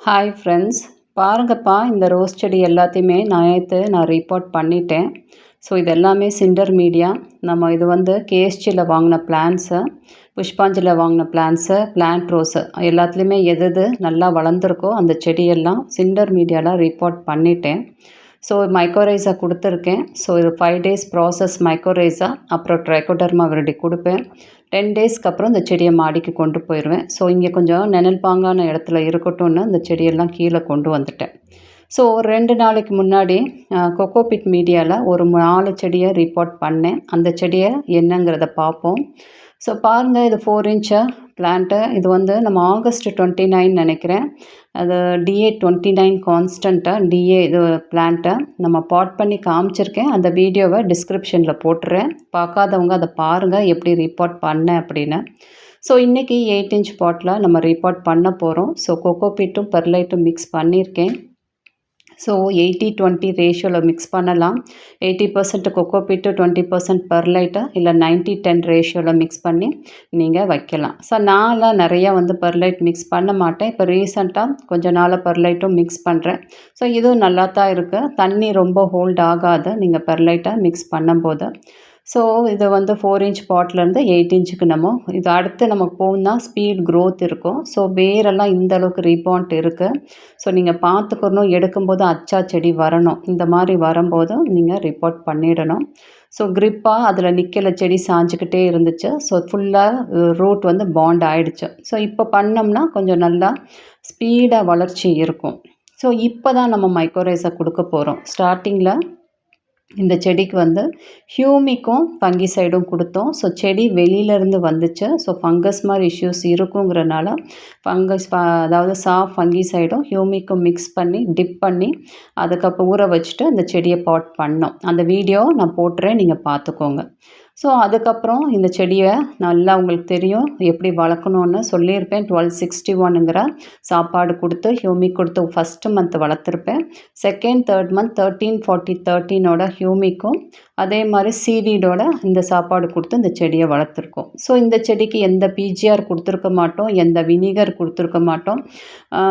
Hi friends, பாருங்கப்பா இந்த rose செடி எல்லாத்தையுமே நான் ரிப்போர்ட் பண்ணிட்டேன். ஸோ இது எல்லாமே சிண்டர் மீடியா. நம்ம இது வந்து கேஎஸ்சியில் வாங்கின பிளான்ஸு, புஷ்பாஞ்சலியில் வாங்கின பிளான்ஸு, பிளான்ட் ரோஸு எல்லாத்துலேயுமே எது நல்லா வளர்ந்துருக்கோ அந்த செடியெல்லாம் சிண்டர் மீடியாவில் ரிப்போர்ட் பண்ணிட்டேன். ஸோ மைக்கோரைஸா கொடுத்துருக்கேன். ஸோ இது 5 டேஸ் ப்ராசஸ் மைக்கோரைஸா, அப்புறம் ட்ரைகோடர்மா விரிடி கொடுப்பேன். 10 டேஸ்க்கு அப்புறம் இந்த செடியை மாடிக்கு கொண்டு போயிடுவேன். ஸோ இங்கே கொஞ்சம் நிழல் பாங்கான இடத்துல இருக்கட்டும்னு இந்த செடியெல்லாம் கீழே கொண்டு வந்துட்டேன். ஸோ 2 நாளைக்கு முன்னாடி கொக்கோபிட் மீடியாவில் ஒரு 4 செடியை ரிப்போர்ட் பண்ணேன். அந்த செடியை என்னங்கிறத பார்ப்போம். ஸோ பாருங்கள், இது 4 இன்ச்சு பிளான்ட்டு. இது வந்து நம்ம ஆகஸ்ட் 29 நினைக்கிறேன். அது DA 29 கான்ஸ்டண்ட்டாக DA இது பிளான்ட்டை நம்ம பாட் பண்ணி காமிச்சிருக்கேன். அந்த வீடியோவை டிஸ்கிரிப்ஷனில் போட்டுறேன். பார்க்காதவங்க அதை பாருங்கள் எப்படி ரிப்போர்ட் பண்ணேன் அப்படின்னு. ஸோ இன்றைக்கி 8 இன்ச் பாட்டில் நம்ம ரிப்போர்ட் பண்ண போகிறோம். ஸோ கொக்கோபீட்டும் பெர்லைட்டும் மிக்ஸ் பண்ணியிருக்கேன். ஸோ 80-20 ரேஷியோவில் மிக்ஸ் பண்ணலாம். 80% கொக்கோபீட்டு, 20% பெர்லைட்டு, இல்லை 90-10 ரேஷியோவில் மிக்ஸ் பண்ணி நீங்கள் வைக்கலாம். ஸோ நான்லாம் நிறையா வந்து பெர்லைட் மிக்ஸ் பண்ண மாட்டேன். இப்போ ரீசெண்டாக கொஞ்ச நாளாக பெர்லைட்டும் மிக்ஸ் பண்ணுறேன். ஸோ இதுவும் நல்லா தான் இருக்குது. தண்ணி ரொம்ப ஹோல்ட் ஆகாது நீங்கள் பெர்லைட்டை மிக்ஸ் பண்ணும்போது. ஸோ இது வந்து 4 இன்ச் பாட்லேருந்து 8 இன்ச்சுக்கு நம்ம இது அடுத்து நமக்கு போகும்னா ஸ்பீட் க்ரோத் இருக்கும். ஸோ வேரெல்லாம் இந்த அளவுக்கு ரீபாண்ட் இருக்குது. ஸோ நீங்கள் பார்த்துக்கணும், எடுக்கும்போது அச்சா செடி வரணும். இந்த மாதிரி வரும்போது நீங்கள் ரிப்போர்ட் பண்ணிடணும். ஸோ க்ரிப்பாக அதில் நிற்கல, செடி சாஞ்சிக்கிட்டே இருந்துச்சு. ஸோ ஃபுல்லாக ரூட் வந்து பாண்ட் ஆகிடுச்சு. ஸோ இப்போ பண்ணோம்னா கொஞ்சம் நல்லா ஸ்பீடாக வளர்ச்சி இருக்கும். ஸோ இப்போ தான் நம்ம மைக்கோரைஸை கொடுக்க போகிறோம். ஸ்டார்டிங்கில் இந்த செடிக்கு வந்து ஹியூமிக்கும் ஃபங்கிசைடும் கொடுத்தோம். ஸோ செடி வெளியிலேருந்து வந்துச்சு. ஸோ ஃபங்கஸ் மாதிரி இஷ்யூஸ் இருக்குங்கிறனால அதாவது ஃபங்கிசைடும் ஹியூமிக்கும் மிக்ஸ் பண்ணி டிப் பண்ணி அதுக்கப்புறம் ஊற வச்சுட்டு அந்த செடியை பாட் பண்ணோம். அந்த வீடியோ நான் போட்டுறேன், நீங்கள் பார்த்துக்கோங்க. ஸோ அதுக்கப்புறம் இந்த செடியை நல்லா உங்களுக்கு தெரியும் எப்படி வளர்க்கணுன்னு சொல்லியிருப்பேன். 1261ங்கிற சாப்பாடு கொடுத்து ஹியூமிக் கொடுத்து ஃபஸ்ட்டு மந்த் வளர்த்துருப்பேன். செகண்ட், தேர்ட் மந்த் 13-40-13ஓட ஹியூமிக்கும் அதே மாதிரி சீவீடோட இந்த சாப்பாடு கொடுத்து இந்த செடியை வளர்த்துருக்கோம். ஸோ இந்த செடிக்கு எந்த பிஜிஆர் கொடுத்துருக்க மாட்டோம், எந்த வினிகர் கொடுத்துருக்க மாட்டோம்.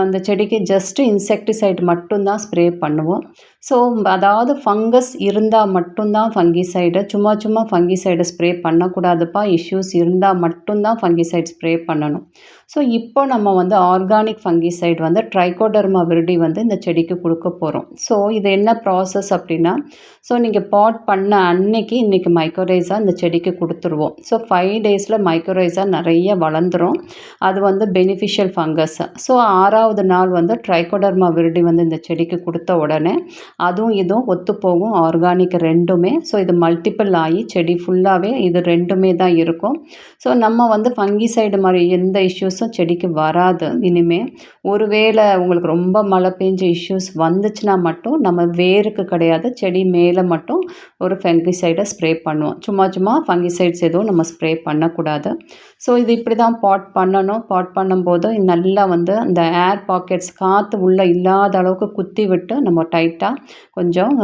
இந்த செடிக்கு ஜஸ்ட்டு இன்செக்டிசைட் மட்டும்தான் ஸ்ப்ரே பண்ணுவோம். ஸோ அதாவது ஃபங்கஸ் இருந்தால் மட்டும்தான் ஃபங்கிசைடு, சும்மா ஃபங்கிசைடு ஸ்ப்ரே பண்ணக்கூடாதுப்பா. இஷ்யூஸ் இருந்தால் மட்டும்தான் ஃபங்கிசைட் ஸ்ப்ரே பண்ணணும். ஸோ இப்போ நம்ம வந்து ஆர்கானிக் ஃபங்கிசைட் வந்து ட்ரைகோடர்மா விரிடி வந்து இந்த செடிக்கு கொடுக்க போகிறோம். ஸோ இது என்ன ப்ராசஸ் அப்படின்னா, ஸோ நீங்கள் பாட் பண்ண அன்னைக்கு இன்றைக்கி மைக்கோரைஸா இந்த செடிக்கு கொடுத்துருவோம். ஸோ 5 டேஸில் மைக்கோரைஸா நிறைய வளர்ந்துடும். அது வந்து பெனிஃபிஷியல் ஃபங்கஸ். ஸோ 6வது நாள் வந்து ட்ரைகோடர்மா விரிடி வந்து இந்த செடிக்கு கொடுத்த உடனே அதுவும் இதுவும் ஒத்துப்போகும், ஆர்கானிக் ரெண்டுமே. ஸோ இது மல்டிபிள் ஆகி செடி ஃபுல்லாகவே இது ரெண்டுமே தான் இருக்கும். ஸோ நம்ம வந்து ஃபங்கிசைடு மாதிரி எந்த இஷ்யூஸும் செடிக்கு வராது இனிமேல். ஒருவேளை உங்களுக்கு ரொம்ப மழை பெஞ்ச இஷ்யூஸ் வந்துச்சுன்னா மட்டும் நம்ம வேருக்கு கிடையாது, செடி மேலே மட்டும் ஒரு ஃபங்கிசைடை ஸ்ப்ரே பண்ணுவோம். சும்மா ஃபங்கிசைட்ஸ் எதுவும் நம்ம ஸ்ப்ரே பண்ணக்கூடாது. ஸோ இது இப்படி தான் பாட் பண்ணணும். பாட் பண்ணும்போது நல்லா வந்து அந்த ஏர் பாக்கெட்ஸ் காற்று உள்ளே இல்லாத அளவுக்கு குத்தி விட்டு நம்ம டைட்டாக கொஞ்சம்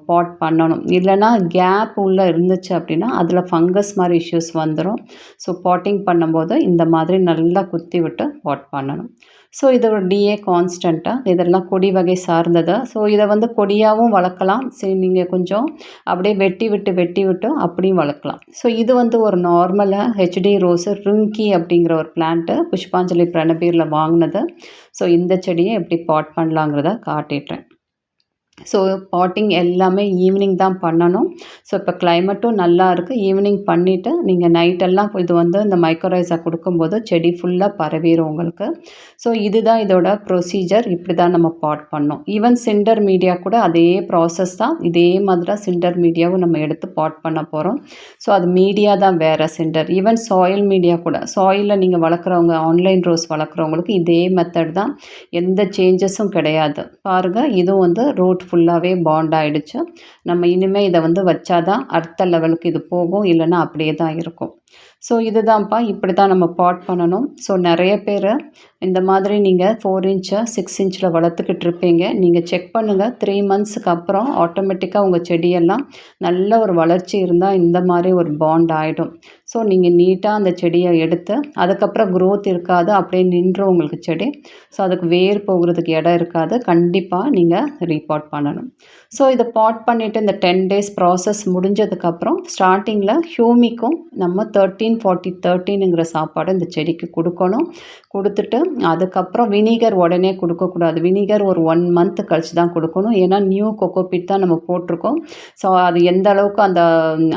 பாட் பண்ணணும். இல்லைனா கேப் உள்ளே இருந்துச்சு அப்படின்னா அதில் ஃபங்கஸ் மாதிரி இஷ்யூஸ் வந்துடும். ஸோ பாட்டிங் பண்ணும்போது இந்த மாதிரி நல்லா குத்தி விட்டு பாட் பண்ணணும். ஸோ இது ஒரு DA கான்ஸ்டண்ட்டாக, இதெல்லாம் கொடி வகை சார்ந்தது. ஸோ இதை வந்து கொடியாகவும் வளர்க்கலாம். சரி, நீங்கள் கொஞ்சம் அப்படியே வெட்டி விட்டு அப்படியும் வளர்க்கலாம். ஸோ இது வந்து ஒரு நார்மலாக HD ரோஸு ரிங்கி அப்படிங்கிற ஒரு பிளான்ட்டு புஷ்பாஞ்சலி பிரணபீரில் வாங்கினது. ஸோ இந்த செடியை எப்படி பாட் பண்ணலாங்கிறத காட்டிடுறேன். ஸோ பாட்டிங் எல்லாமே ஈவினிங் தான் பண்ணணும். ஸோ இப்போ கிளைமேட்டும் நல்லா இருக்குது. ஈவினிங் பண்ணிவிட்டு நீங்கள் நைட்டெல்லாம் இது வந்து இந்த மைக்கோரைஸா கொடுக்கும்போது செடி ஃபுல்லாக பரவிடும் உங்களுக்கு. ஸோ இதுதான் இதோட ப்ரொசீஜர். இப்படி தான் நம்ம பாட் பண்ணோம். ஈவன் சிண்டர் மீடியா கூட அதே ப்ராசஸ் தான். இதே மாதிரி தான் சிண்டர் மீடியாவும் நம்ம எடுத்து பாட் பண்ண போகிறோம். ஸோ அது மீடியா தான் வேறு சிண்டர். ஈவன் சாயில் மீடியா கூட, சாயிலில் நீங்கள் வளர்க்குறவங்க, ஆன்லைன் ரோஸ் வளர்க்குறவங்களுக்கு இதே மெத்தட் தான். எந்த சேஞ்சஸும் கிடையாது. பாருங்கள், இதுவும் வந்து ரூட் ஃபுல்லாகவே பாண்ட் ஆகிடுச்சு. நம்ம இனிமேல் இதை வந்து வச்சாதான் அடுத்த லெவலுக்கு இது போகும், இல்லைன்னா அப்படியே தான் இருக்கும். ஸோ இதுதான்ப்பா, இப்படி தான் நம்ம பாட் பண்ணணும். ஸோ நெறைய பேர் இந்த மாதிரி நீங்கள் 4 இன்ச்சா 6 இன்ச்சில் வளர்த்துக்கிட்டு இருப்பீங்க. நீங்கள் செக் பண்ணுங்கள், 3 மந்த்ஸுக்கு அப்புறம் ஆட்டோமேட்டிக்காக உங்கள் செடியெல்லாம் நல்ல ஒரு வளர்ச்சி இருந்தால் இந்த மாதிரி ஒரு பாண்ட் ஆகிடும். ஸோ நீங்கள் நீட்டாக அந்த செடியை எடுத்து அதுக்கப்புறம் க்ரோத் இருக்காது, அப்படியே நின்றும் உங்களுக்கு செடி. ஸோ அதுக்கு வேர் போகிறதுக்கு இடம் இருக்காது. கண்டிப்பாக நீங்கள் ரீபாட் பண்ணணும். ஸோ இதை பாட் பண்ணிவிட்டு இந்த 10 டேஸ் ப்ராசஸ் முடிஞ்சதுக்கப்புறம் ஸ்டார்டிங்கில் ஹியூமிக்கும் நம்ம 13-40-13ங்கிற சாப்பாடு இந்த செடிக்கு கொடுக்கணும். கொடுத்துட்டு அதுக்கப்புறம் வினிகர் உடனே கொடுக்கக்கூடாது. வினிகர் ஒரு 1 மந்த் கழிச்சு தான் கொடுக்கணும். ஏன்னா நியூ கொக்கோபிட் தான் நம்ம போட்டிருக்கோம். ஸோ அது எந்த அளவுக்கு அந்த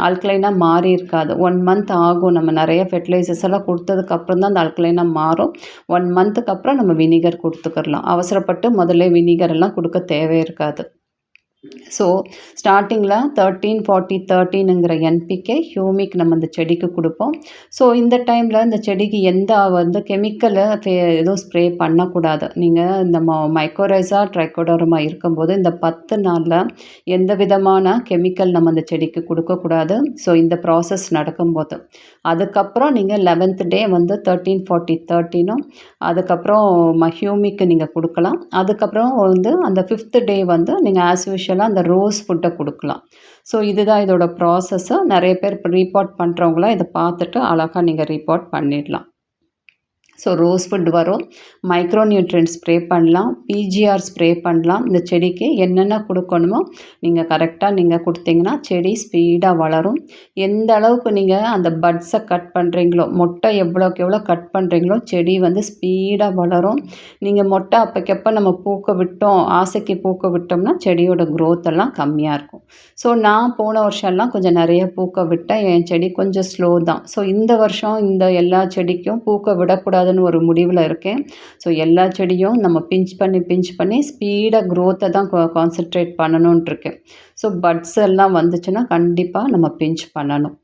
ஆல்கலைனாக மாறி இருக்காது. 1 மந்த் ஆகும். நம்ம நிறைய ஃபெர்டிலைசர்ஸ் எல்லாம் கொடுத்ததுக்கப்புறம் தான் அந்த ஆல்கலைனாக மாறும். 1 மந்த்துக்கு அப்புறம் நம்ம வினிகர் கொடுத்துக்கிடலாம். அவசரப்பட்டு முதல்ல வினிகர் எல்லாம் கொடுக்க தேவை இருக்காது. ஸோ ஸ்டார்டிங்கில் 13-40-13ங்கிற என்பிகே ஹியூமிக் நம்ம இந்த செடிக்கு கொடுப்போம். ஸோ இந்த டைமில் இந்த செடிக்கு எந்த கெமிக்கலை எதுவும் ஸ்ப்ரே பண்ணக்கூடாது. நீங்கள் இந்த மைக்கோரைஸா ட்ரைகோடர்மா இருக்கும்போது இந்த 10 நாளில் எந்த விதமான கெமிக்கல் நம்ம இந்த செடிக்கு கொடுக்கக்கூடாது. ஸோ இந்த ப்ராசஸ் நடக்கும்போது அதுக்கப்புறம் நீங்கள் 11th டே 13-40-13ம் அதுக்கப்புறம் ஹியூமிக்கு நீங்கள் கொடுக்கலாம். அதுக்கப்புறம் அந்த 5th டே நீங்கள் ஆஸ் யூஷுவலாக அந்த ரோஸ் ஃபுட்டை கொடுக்கலாம். ஸோ இதுதான் இதோட ப்ராசஸ்ஸு. நிறைய பேர் இப்போ ரீபாட் பண்ணுறவங்களாம் இதை பார்த்துட்டு அழகாக நீங்கள் ரீபாட் பண்ணிடலாம். ஸோ ரோஸ் ஃபுட் வரும், மைக்ரோ நியூட்ரியன்ட் ஸ்ப்ரே பண்ணலாம், பிஜிஆர் ஸ்ப்ரே பண்ணலாம். இந்த செடிக்கு என்னென்ன கொடுக்கணுமோ நீங்கள் கரெக்டாக நீங்கள் கொடுத்தீங்கன்னா செடி ஸ்பீடாக வளரும். எந்த அளவுக்கு நீங்கள் அந்த பட்ஸை கட் பண்ணுறீங்களோ, மொட்டை எவ்வளோக்கு எவ்வளோ கட் பண்ணுறீங்களோ செடி ஸ்பீடாக வளரும். நீங்கள் மொட்டை அப்போக்கப்போ நம்ம பூக்க விட்டோம், ஆசைக்கு பூக்க விட்டோம்னா செடியோட க்ரோத் எல்லாம் கம்மியாக இருக்கும். ஸோ நான் போன வருஷம்லாம் கொஞ்சம் நிறைய பூக்க விட்டேன். என் செடி கொஞ்சம் ஸ்லோ தான். ஸோ இந்த வருஷம் இந்த எல்லா செடிக்கும் பூக்க விடக்கூடாதுன்னு ஒரு முடிவில் இருக்கேன். ஸோ எல்லா செடியும் நம்ம பிஞ்ச் பண்ணி ஸ்பீடாக க்ரோத்தை தான் கான்சென்ட்ரேட் பண்ணணுன்ட்டு இருக்கேன். ஸோ பட்ஸ் எல்லாம் வந்துச்சுன்னா கண்டிப்பாக நம்ம பிஞ்ச் பண்ணணும்.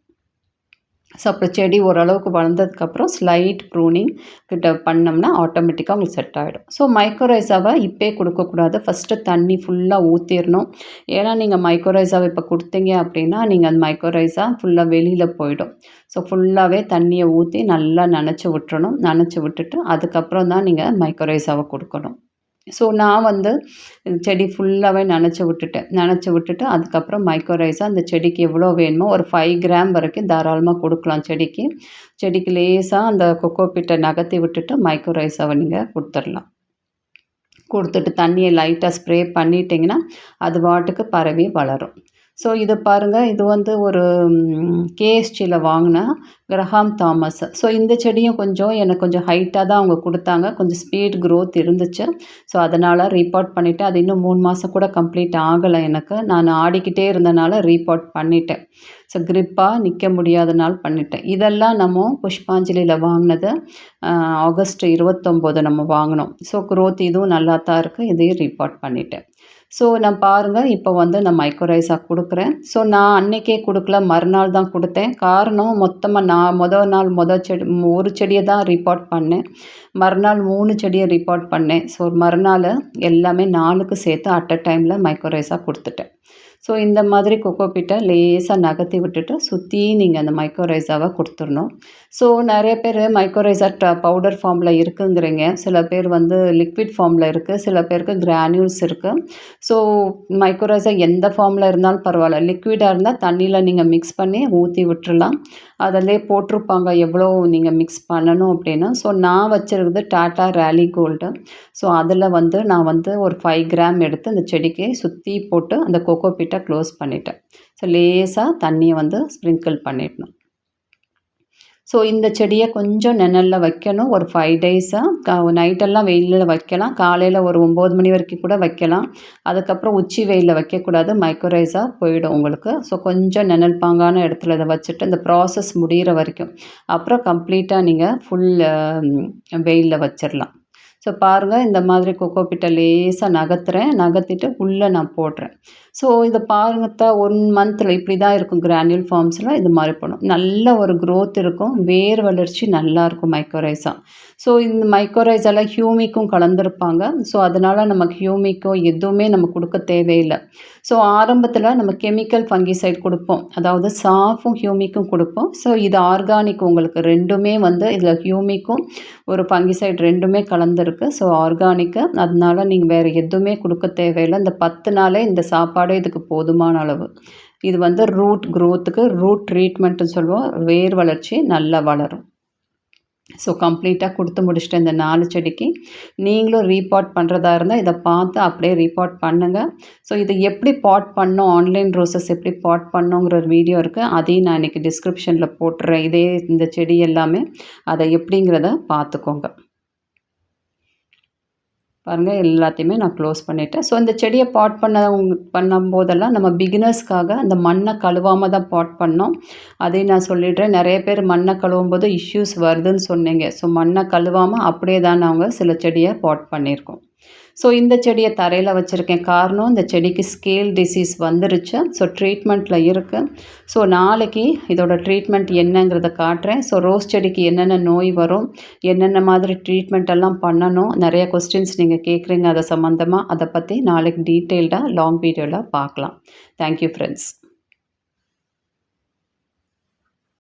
ஸோ அப்புறம் செடி ஓரளவுக்கு வளர்ந்ததுக்கப்புறம் ஸ்லைட் ப்ரூனிங் கிட்ட பண்ணோம்னா ஆட்டோமேட்டிக்காக உங்களுக்கு செட் ஆகிடும். ஸோ மைக்ரோரைஸாவை இப்போயே கொடுக்கக்கூடாது. ஃபஸ்ட்டு தண்ணி ஃபுல்லாக ஊற்றிடணும். ஏன்னா நீங்கள் மைக்ரோரைஸாவை இப்போ கொடுத்தீங்க அப்படின்னா நீங்கள் அந்த மைக்ரோரைஸா ஃபுல்லாக வெளியில் போயிடும். ஸோ ஃபுல்லாகவே தண்ணியை ஊற்றி நல்லா நனைச்சி விட்டுறணும். நனைச்சி விட்டுட்டு அதுக்கப்புறம் தான் நீங்கள் மைக்ரோரைஸாவை கொடுக்கணும். ஸோ நான் செடி ஃபுல்லாகவே நனைச்சி விட்டுட்டு அதுக்கப்புறம் மைக்ரோரைஸா அந்த செடிக்கு எவ்வளோ வேணுமோ ஒரு 5 கிராம் வரைக்கும் தாராளமாக கொடுக்கலாம் செடிக்கு லேசாக அந்த கொக்கோபிட்டை நகர்த்தி விட்டுட்டு மைக்ரோரைஸாவை நீங்கள் கொடுத்துடலாம். கொடுத்துட்டு தண்ணியை லைட்டாக ஸ்ப்ரே பண்ணிட்டிங்கன்னா அது பாட்டுக்கு பரவி வளரும். ஸோ இது பாருங்கள், இது ஒரு கேஎஸ்டியில் வாங்கின கிரஹாம் தாமஸ். ஸோ இந்த செடியும் எனக்கு கொஞ்சம் ஹைட்டாக தான் அவங்க கொடுத்தாங்க. கொஞ்சம் ஸ்பீட் க்ரோத் இருந்துச்சு. ஸோ அதனால் ரீபாட் பண்ணிவிட்டேன். அது இன்னும் 3 மாதம் கூட கம்ப்ளீட் ஆகலை எனக்கு. நான் ஆடிக்கிட்டே இருந்தனால ரீபாட் பண்ணிட்டேன். ஸோ க்ரிப்பாக நிற்க முடியாதனால பண்ணிட்டேன். இதெல்லாம் நம்ம புஷ்பாஞ்சலியில் வாங்கினது. ஆகஸ்ட் 29 நம்ம வாங்கினோம். ஸோ க்ரோத் இதுவும் நல்லா தான் இருக்குது. இதையும் ரீபாட் பண்ணிட்டேன். ஸோ நான் பாருங்கள், இப்போ நான் மைக்ரோரைஸா கொடுக்குறேன். ஸோ நான் அன்றைக்கே கொடுக்கல, மறுநாள் தான் கொடுத்தேன். காரணம் மொத்தமாக நான் ஒரு செடியை தான் ரீபாட் பண்ணேன். மறுநாள் 3 செடியை ரீபாட் பண்ணேன். ஸோ மறுநாள் எல்லாமே 4க்கு சேர்த்து அட் அ டைமில் மைக்ரோரைஸா கொடுத்துட்டேன். ஸோ இந்த மாதிரி கொக்கோபிட்டை லேசாக நகர்த்தி விட்டுட்டு சுற்றி நீங்கள் அந்த மைக்ரோரைஸாவை கொடுத்துடணும். ஸோ நிறைய பேர் மைக்ரோரைஸா பவுடர் ஃபார்மில் இருக்குங்கிறீங்க. சில பேர் லிக்விட் ஃபார்மில் இருக்குது, சில பேருக்கு கிரானியூல்ஸ் இருக்குது. ஸோ மைக்ரோரைஸா எந்த ஃபார்மில் இருந்தாலும் பரவாயில்ல. லிக்விடாக இருந்தால் தண்ணியில் நீங்கள் மிக்ஸ் பண்ணி ஊற்றி விட்டுறலாம். அதிலே போட்டிருப்பாங்க எவ்வளோ நீங்கள் மிக்ஸ் பண்ணணும் அப்படின்னு. ஸோ நான் வச்சுருக்குது டாட்டா ரேலி கோல்டு. ஸோ அதில் நான் ஒரு 5 கிராம் எடுத்து அந்த செடிக்கு சுற்றி போட்டு அந்த கொக்கோபிட்டை க்ளோஸ் பண்ணிட்டேன். ஸோ லேசாக தண்ணியை ஸ்ப்ரிங்கிள் பண்ணிடணும். ஸோ இந்த செடியை கொஞ்சம் நிழலில் வைக்கணும். ஒரு 5 டேஸாக நைட்டெல்லாம் வெயிலில் வைக்கலாம். காலையில் ஒரு 9 மணி வரைக்கும் கூட வைக்கலாம். அதுக்கப்புறம் உச்சி வெயிலில் வைக்கக்கூடாது, மைக்ரோரைஸா போயிடும் உங்களுக்கு. ஸோ கொஞ்சம் நிழல் பாங்கான இடத்துல இதை வச்சுட்டு இந்த ப்ராசஸ் முடிகிற வரைக்கும், அப்புறம் கம்ப்ளீட்டாக நீங்கள் ஃபுல் வெயிலில் வச்சிடலாம். ஸோ பாருங்கள், இந்த மாதிரி கொக்கோ பிட்டை லேசாக நகர்த்துறேன். நகர்த்திட்டு உள்ளே நான் போடுறேன். ஸோ இதை பாருங்கத்தா 1 மந்த்தில் இப்படி தான் இருக்கும். கிரானியூல் ஃபார்ம்ஸில் இது மாதிரி பண்ணும். நல்ல ஒரு க்ரோத் இருக்கும். வேர் வளர்ச்சி நல்லாயிருக்கும் மைக்கோரைஸா. ஸோ இந்த மைக்கோரைஸால ஹியூமிக்கும் கலந்துருப்பாங்க. ஸோ அதனால் நமக்கு ஹியூமிக்கோ எதுவுமே நம்ம கொடுக்க தேவையில்லை. ஸோ ஆரம்பத்தில் நம்ம கெமிக்கல் ஃபங்கிசைட் கொடுப்போம். அதாவது சாஃபும் ஹியூமிக்கும் கொடுப்போம். ஸோ இது ஆர்கானிக் உங்களுக்கு ரெண்டுமே வந்து இதில் ஹியூமிக்கும் ஒரு ஃபங்கிசைட் ரெண்டுமே கலந்துருக்கு. So organic. அதனால நீங்கள் வேறு எதுவுமே கொடுக்க தேவையில்லை. இந்த 10 நாளே இந்த சாப்பாடே இதுக்கு போதுமான அளவு. இது வந்து ரூட் க்ரோத்துக்கு ரூட் ட்ரீட்மெண்ட்டுன்னு சொல்லுவோம். வேர் வளர்ச்சி நல்லா வளரும். ஸோ கம்ப்ளீட்டாக கொடுத்து முடிச்சுட்டேன் இந்த 4 செடிக்கு. நீங்களும் ரீபாட் பண்ணுறதா இருந்தால் இதை பார்த்து அப்படியே ரீபாட் பண்ணுங்கள். ஸோ இதை எப்படி பாட் பண்ணோம், ஆன்லைன் ரோசஸ் எப்படி பாட் பண்ணோங்கிற ஒரு வீடியோ இருக்குது. அதையும் நான் இன்றைக்கி டிஸ்கிரிப்ஷனில் போட்டுறேன். இதே இந்த செடி எல்லாமே அதை எப்படிங்கிறத பார்த்துக்கோங்க. பாருங்கள், எல்லாத்தையுமே நான் க்ளோஸ் பண்ணிவிட்டேன். ஸோ இந்த செடியை பாட் பண்ணும்போதெல்லாம் நம்ம பிகினர்ஸ்க்காக அந்த மண்ணை கழுவாமல் தான் பாட் பண்ணோம். அதையும் நான் சொல்லிடுறேன். நிறைய பேர் மண்ணை கழுவும்போது இஷ்யூஸ் வருதுன்னு சொன்னீங்க. ஸோ மண்ணை கழுவாமல் அப்படியே தான் நாங்கள் சில செடியை பாட் பண்ணியிருக்கோம். ஸோ இந்த செடியை தரையில் வச்சுருக்கேன். காரணம், இந்த செடிக்கு ஸ்கேல் டிசீஸ் வந்துருச்சு. ஸோ ட்ரீட்மெண்ட்டில் இருக்குது. ஸோ நாளைக்கு இதோட ட்ரீட்மெண்ட் என்னங்கிறத காட்டுறேன். ஸோ ரோஸ் செடிக்கு என்னென்ன நோய் வரும், என்னென்ன மாதிரி ட்ரீட்மெண்ட் எல்லாம் பண்ணணும், நிறைய கொஸ்டின்ஸ் நீங்கள் கேட்குறீங்க அதை சம்மந்தமாக. அதை பற்றி நாளைக்கு டீட்டெயில்டாக லாங் வீடியோவில் பார்க்கலாம். Thank you friends.